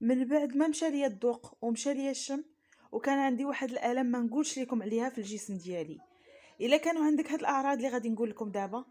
من بعد ما مشى ليا الذوق ومشى ليا الشم، وكان عندي واحد الالم ما نقولش لكم عليها في الجسم ديالي. الا كانوا عندك هاد الاعراض اللي غادي نقول لكم دابا،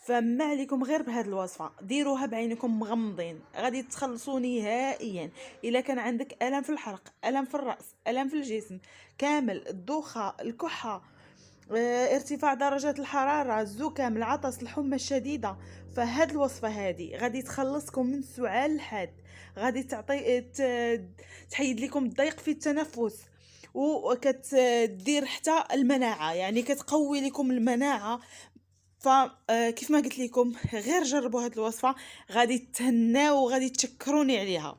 فما عليكم غير بهاد الوصفه، ديروها بعينكم مغمضين غادي تخلصوا نهائيا. الا كان عندك الم في الحلق، الم في الراس، الم في الجسم كامل، الدوخه، الكحه، ارتفاع درجات الحرارة، الزكام، العطس، الحمى الشديدة، فهاد الوصفة هادي غادي تخلصكم من سعال الحاد، غادي تحيد لكم الضيق في التنفس، وكتدير حتى المناعة، يعني كتقوي لكم المناعة. فكيف ما قلت لكم غير جربوا هاد الوصفة، غادي تهناو وغادي تشكروني عليها.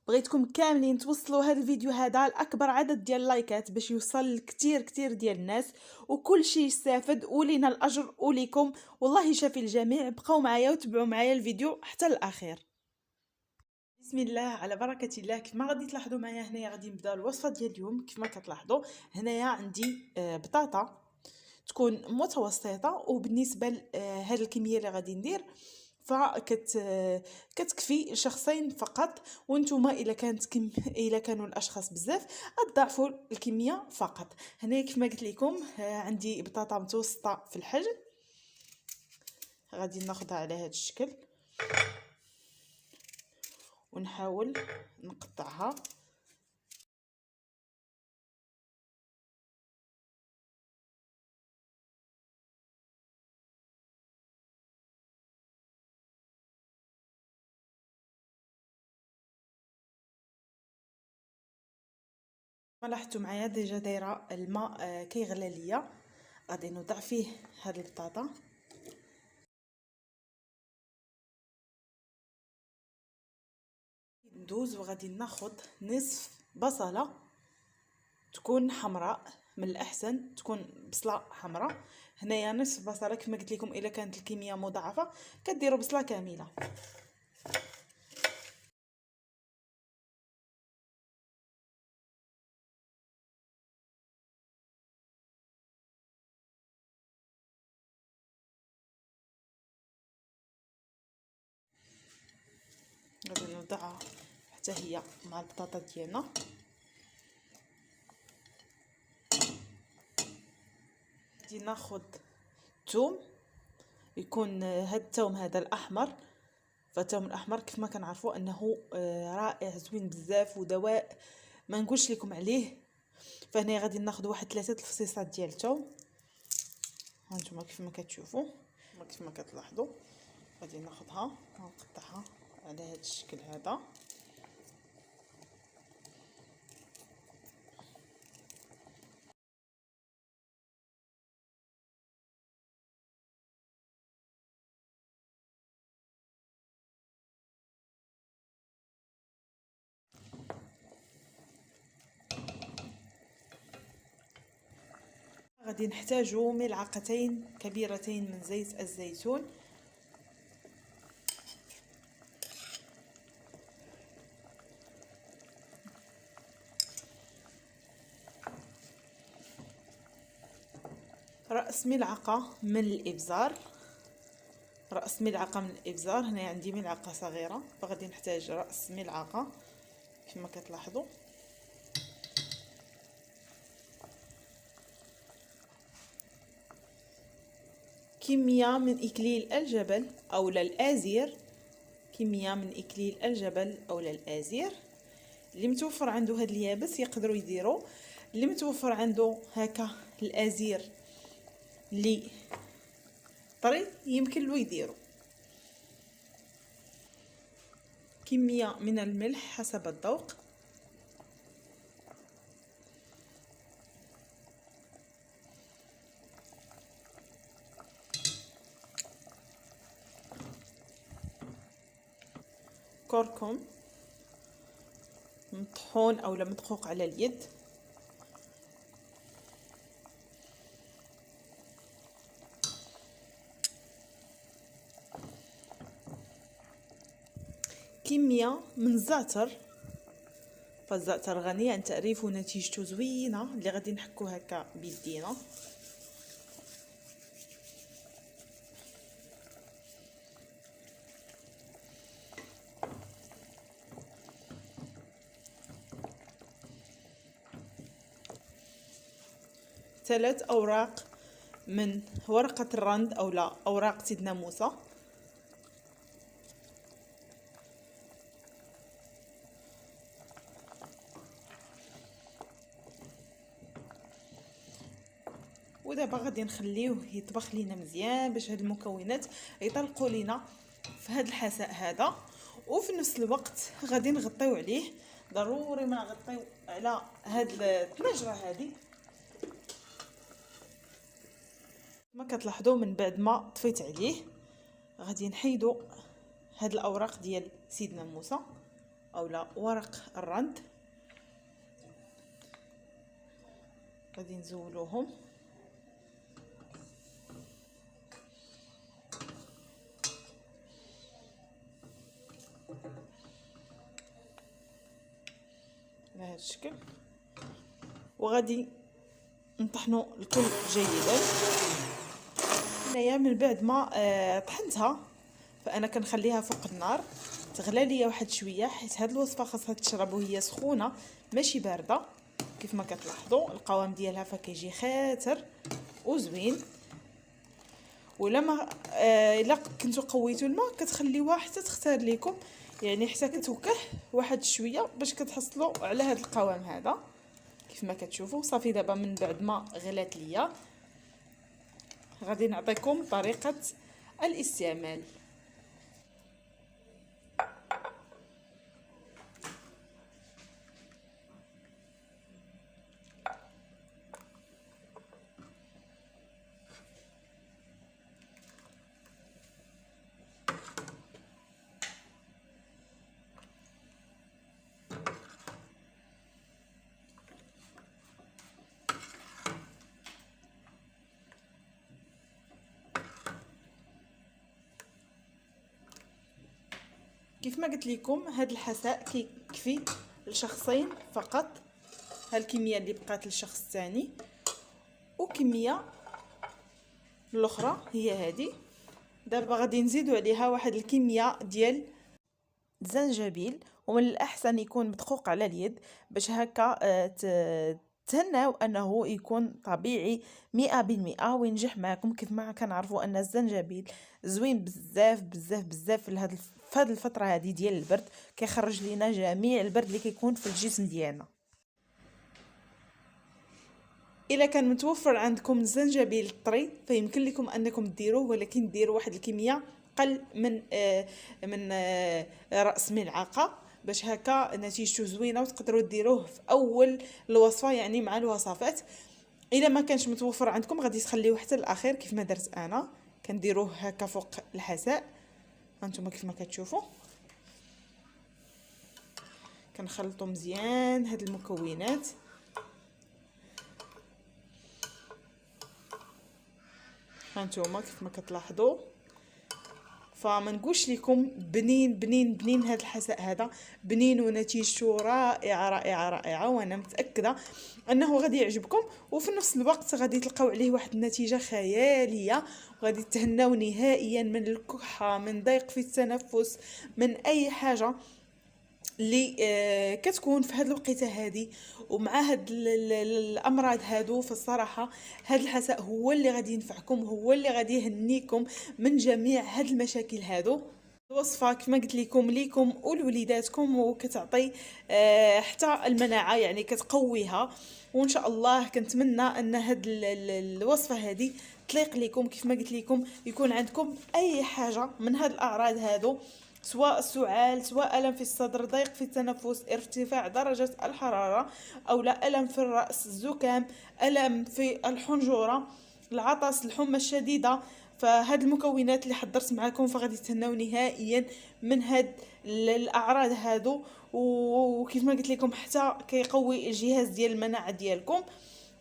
بغيتكم كاملين توصلوا هذا الفيديو هذا لاكبر عدد ديال اللايكات باش يوصل لكثير كثير ديال الناس وكل شيء يستافد، ولينا الاجر وليكم. والله شافي الجميع، بقاو معايا وتبعوا معايا الفيديو حتى الاخير. بسم الله على بركه الله. كيف ما غادي تلاحظوا معايا هنايا غادي نبدا الوصفه ديال اليوم. كيف ما كتلاحظوا هنايا عندي بطاطا تكون متوسطه، وبالنسبه لهاد الكميه اللي غادي ندير كتكفي شخصين فقط. وانتم الا كانوا الاشخاص بزاف تضاعفوا الكميه فقط. هنا كيف ما قلت لكم عندي بطاطا متوسطه في الحجم، غادي ناخذها على هذا الشكل ونحاول نقطعها. ما لاحظتوا معايا ديجا دايره الماء كيغلى ليا، غادي نوضع فيه هذه البطاطا. ندوز وغادي ناخذ نصف بصله تكون حمراء، من الاحسن تكون بصله حمراء. هنايا نصف بصله، كما قلت لكم الا كانت الكميه مضاعفه كديروا بصله كامله. غادي نوضعها حتى هي مع البطاطا ديالنا. غادي ناخذ الثوم، يكون هاد الثوم هذا الاحمر. فالثوم الاحمر كيف ما كنعرفوا انه رائع زوين بزاف ودواء ما نقولش لكم عليه. فهنا غادي ناخذ واحد 3 الفصيصات ديال الثوم، هانتوما كيف ما كتشوفوا كيف ما كتلاحظوا. غادي ناخذها ونقطعها على هذا الشكل هذا. غادي نحتاجو ملعقتين كبيرتين من زيت الزيتون. رأس ملعقة من الإبزار، رأس ملعقة من الإبزار. هنا عندي ملعقة صغيرة، فغادي نحتاج رأس ملعقة كما كتلاحظوا. كمية من إكليل الجبل أولا الآزير، كمية من إكليل الجبل أولا الآزير. اللي متوفر عنده هاد اليابس يقدروا يديروا، اللي متوفر عنده هكا الآزير اللي طري يمكن له يديروا. كمية من الملح حسب الذوق. كركم مطحون او مدقوق على اليد. كمية من الزعتر، فالزعتر غني عن تعريف ونتيجته زوينه اللي غادي نحكو هكا بيدينا. 3 اوراق من ورقة الرند او لا اوراق سيدنا موسى. ودابا غادي نخليوه يطبخ لينا مزيان باش هاد المكونات يطلقوا لينا في هاد الحساء هذا. وفي نفس الوقت غادي نغطيو عليه، ضروري ما نغطيو على هاد الطنجره هذه. ما كتلاحظوا من بعد ما طفيت عليه غادي نحيدو هاد الاوراق ديال سيدنا موسى اولا ورق الرند، غادي نزولوهم. بهذا الشكل، وغادي نطحنوا الكل جيدا. هنايا من بعد ما طحنتها فانا كنخليها فوق النار تغلى ليا واحد شويه، حيت هاد الوصفه خاصها تشرب وهي سخونه ماشي بارده. كيف ما كتلاحظوا القوام ديالها فكيجي خاتر وزوين. ولما الا كنتو قويتوا الماء كتخليوها حتى تختار لكم، يعني حتى كتوكح واحد شويه باش كتحصلوا على هذا القوام هذا. كيف ما كتشوفوا صافي دابا من بعد ما غلات ليا غادي نعطيكم طريقه الاستعمال. كيف ما قلت لكم هاد الحساء كيكفي لشخصين فقط، هالكميه اللي بقات للشخص الثاني، وكميه الاخرى هي هذه. دابا غادي نزيدوا عليها واحد الكميه ديال الزنجبيل، ومن الاحسن يكون مدقوق على اليد باش هكا تهناو انه يكون طبيعي 100% وينجح معكم. كيف ما كنعرفوا ان الزنجبيل زوين بزاف بزاف بزاف في هاد الفتره هذه ديال البرد، كيخرج لينا جميع البرد اللي كيكون في الجسم ديالنا. الا كان متوفر عندكم الزنجبيل الطري فيمكن لكم انكم ديروه، ولكن ديروا واحد الكميه قل من راس ملعقه باش هكا نتيجته زوينه وتقدروا ديروه في اول الوصفه يعني مع الوصفات. الا ما كانش متوفر عندكم غادي تخليوه حتى الاخير كيف ما درت انا، كنديروه هكا فوق الحساء. هانتوما كيف ما كتشوفوا كنخلطوا مزيان هاد المكونات. هانتوما كيف ما كتلاحظوا فما نقولش لكم بنين بنين بنين هذا الحساء هذا بنين ونتيجته رائعه رائعه رائعه، وانا متاكده انه غادي يعجبكم. وفي نفس الوقت غادي تلقاو عليه واحد النتيجه خياليه، وغادي تهناو نهائيا من الكحه، من ضيق في التنفس، من اي حاجه اللي كتكون في هذه الوقيته هذه ومع هاد الامراض هادو. فالصراحه هاد الحساء هو اللي غادي ينفعكم، هو اللي غادي يهنيكم من جميع هاد المشاكل هادو. الوصفه كما قلت لكم ولوليداتكم، وكتعطي حتى المناعه يعني كتقويها. وان شاء الله كنتمنى ان هاد الوصفه هذه تليق لكم. كيف ما قلت لكم يكون عندكم اي حاجه من هاد الاعراض هادو، سواء سعال، سواء ألم في الصدر، ضيق في التنفس، ارتفاع درجة الحرارة، أو لا ألم في الرأس، الزكام، ألم في الحنجرة، العطس، الحمى الشديدة، فهاد المكونات اللي حضرت معكم فغادي تهناو نهائيا من هاد الأعراض هادو. وكيف ما قلت لكم حتى كيقوي الجهاز ديال المناعة ديالكم.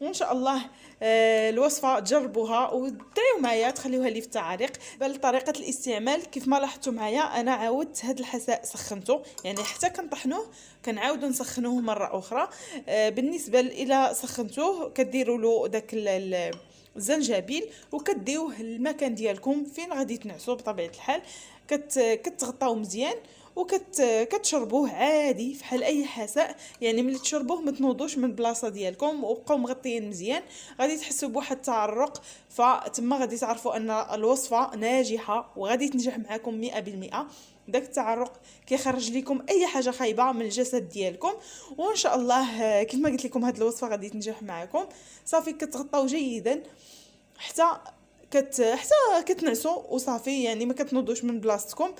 وان شاء الله الوصفه تجربوها ودعيو معايا تخليوها لي في التعاليق. بل طريقه الاستعمال كيف ما لاحظتوا معايا انا عاودت هذا الحساء سخنته، يعني حتى كنطحنوه كنعاودوا نسخنوه مره اخرى. بالنسبه الى سخنتوه كديروا له داك الزنجبيل وكديوه المكان ديالكم فين غادي تنعسوا بطبيعه الحال، كتغطاو مزيان كتشربوه عادي فحال اي حساء. يعني ملي تشربوه ما تنوضوش من البلاصه ديالكم وبقاو مغطيين مزيان، غادي تحسوا بواحد التعرق، فتما غادي تعرفوا ان الوصفه ناجحه وغادي تنجح معكم 100%. داك التعرق كيخرج لكم اي حاجه خايبه من الجسد ديالكم، وان شاء الله كيف ما قلت لكم هاد الوصفه غادي تنجح معكم. صافي كتغطاو جيدا حتى كتنعسوا وصافي، يعني ما كتنوضوش من بلاصتكم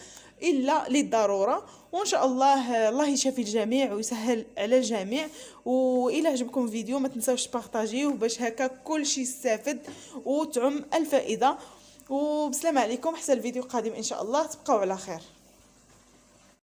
الا للضروره. وان شاء الله الله يشافي الجميع ويسهل على الجميع. والى عجبكم الفيديو ما تنساوش تبارطاجيوه باش هكا كلشي يستافد وتعم الفائده. وبسلام عليكم، حتى الفيديو القادم ان شاء الله، تبقاو على خير.